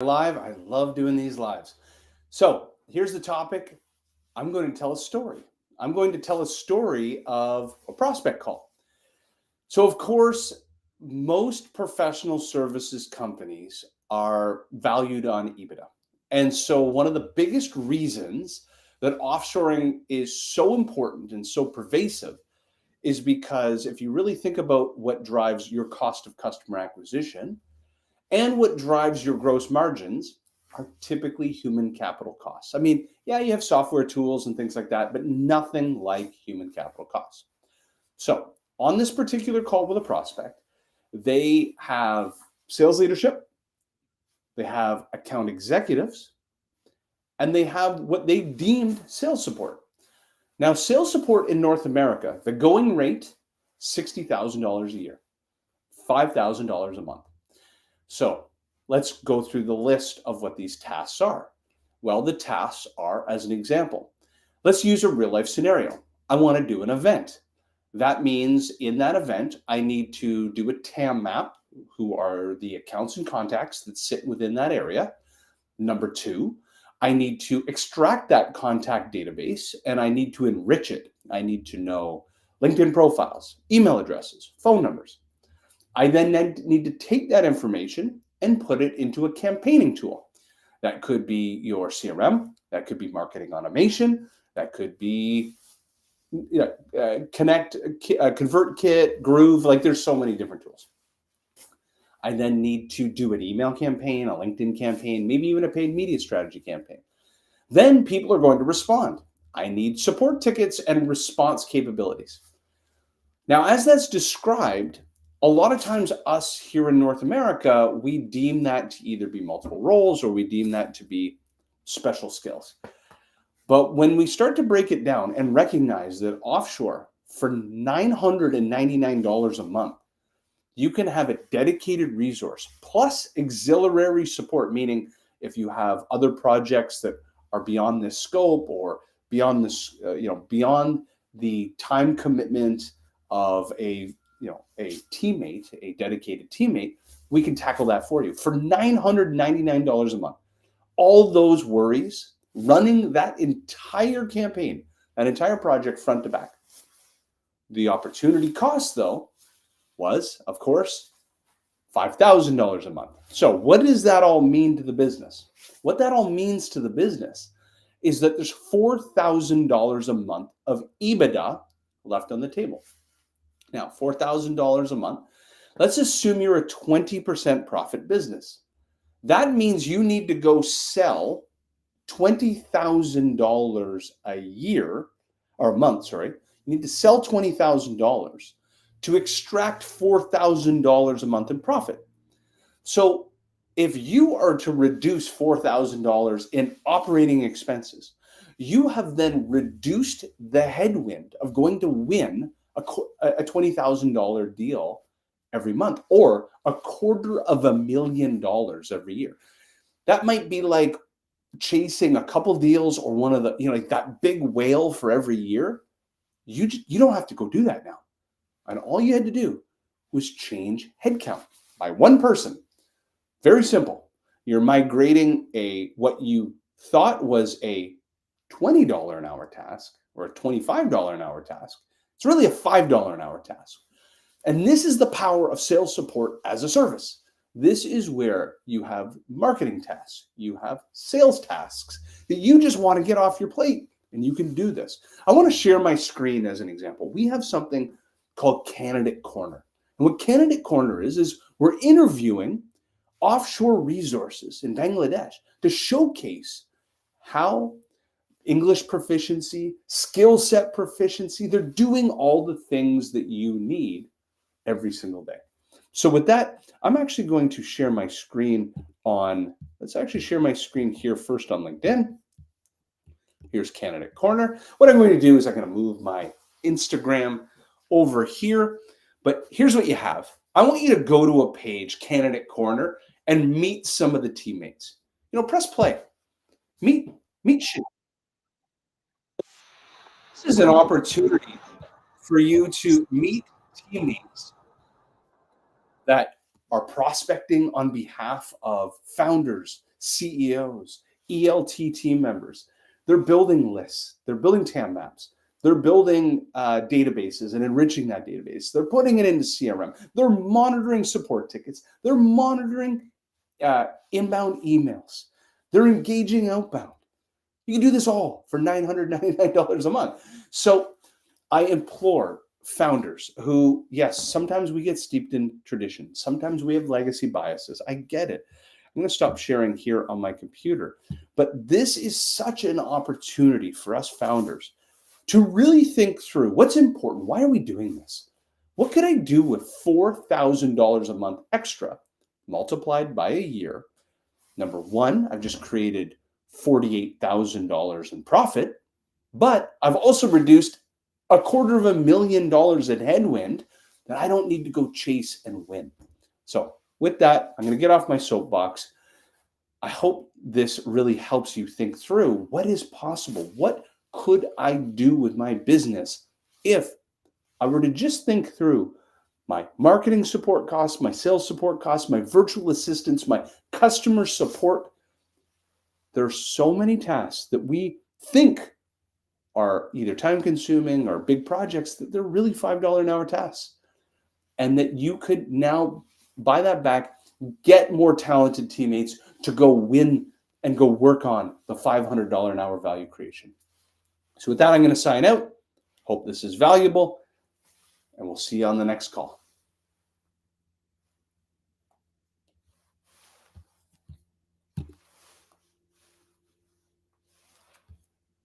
Live. I love doing these lives. So here's the topic. I'm going to tell a story. I'm going to tell a story of a prospect call. So, of course, most professional services companies are valued on EBITDA. And so, one of the biggest reasons that offshoring is so important and so pervasive is because if you really think about what drives your cost of customer acquisition, and what drives your gross margins are typically human capital costs. I mean, yeah, you have software tools and things like that, but nothing like human capital costs. So, on this particular call with a prospect, they have sales leadership, they have account executives, and they have what they deemed sales support. Now, sales support in North America, the going rate, $60,000 a year, $5,000 a month. So let's go through the list of what these tasks are. Well, the tasks are, as an example, let's use a real life scenario. I want to do an event. That means in that event, I need to do a TAM map, who are the accounts and contacts that sit within that area. Number two, I need to extract that contact database and I need to enrich it. I need to know LinkedIn profiles, email addresses, phone numbers. I then need to take that information and put it into a campaigning tool. That could be your CRM, that could be marketing automation, that could be ConvertKit, Groove. Like there's so many different tools. I then need to do an email campaign, a LinkedIn campaign, maybe even a paid media strategy campaign. Then people are going to respond. I need support tickets and response capabilities. Now, as that's described, a lot of times us here in North America, we deem that to either be multiple roles or we deem that to be special skills. But when we start to break it down and recognize that offshore for $999 a month, you can have a dedicated resource plus auxiliary support, meaning if you have other projects that are beyond this scope or beyond this, beyond the time commitment of a teammate, a dedicated teammate, we can tackle that for you for $999 a month. All those worries, running that entire campaign, that entire project front to back. The opportunity cost, though, was, of course, $5,000 a month. So what does that all mean to the business? What that all means to the business is that there's $4,000 a month of EBITDA left on the table. Now, $4,000 a month, let's assume you're a 20% profit business. That means you need to go sell $20,000 a year, or a month, sorry. You need to sell $20,000 to extract $4,000 a month in profit. So if you are to reduce $4,000 in operating expenses, you have then reduced the headwind of going to win a $20,000 deal every month or $250,000 every year. That might be like chasing a couple deals or one of the, like that big whale for every year. You don't have to go do that now. And all you had to do was change headcount by one person. Very simple. You're migrating what you thought was a $20 an hour task or a $25 an hour task. It's really a $5 an hour task. And this is the power of sales support as a service. This is where you have marketing tasks, you have sales tasks that you just want to get off your plate, and you can do this. I want to share my screen as an example. We have something called Candidate Corner. And what Candidate Corner is we're interviewing offshore resources in Bangladesh to showcase how English proficiency, skill set proficiency, they're doing all the things that you need every single day. So with that, I'm actually going to share my screen let's actually share my screen here first on LinkedIn. Here's Candidate Corner. What I'm going to do is I'm going to move my Instagram over here, but here's what you have. I want you to go to a page, Candidate Corner, and meet some of the teammates. Press play. Meet Shin. This is an opportunity for you to meet teammates that are prospecting on behalf of founders, CEOs, ELT team members. They're building lists. They're building TAM maps. They're building databases and enriching that database. They're putting it into CRM. They're monitoring support tickets. They're monitoring inbound emails. They're engaging outbound. You can do this all for $999 a month. So I implore founders who, yes, sometimes we get steeped in tradition. Sometimes we have legacy biases. I get it. I'm going to stop sharing here on my computer. But this is such an opportunity for us founders to really think through what's important. Why are we doing this? What could I do with $4,000 a month extra multiplied by a year? Number one, I've just created $48,000 in profit, but I've also reduced $250,000 in headwind that I don't need to go chase and win. So with that, I'm going to get off my soapbox. I hope this really helps you think through what is possible. What could I do with my business if I were to just think through my marketing support costs, my sales support costs, my virtual assistants, my customer support? There are so many tasks that we think are either time consuming or big projects that they're really $5 an hour tasks. And that you could now buy that back, get more talented teammates to go win and go work on the $500 an hour value creation. So with that, I'm going to sign out. Hope this is valuable, and we'll see you on the next call.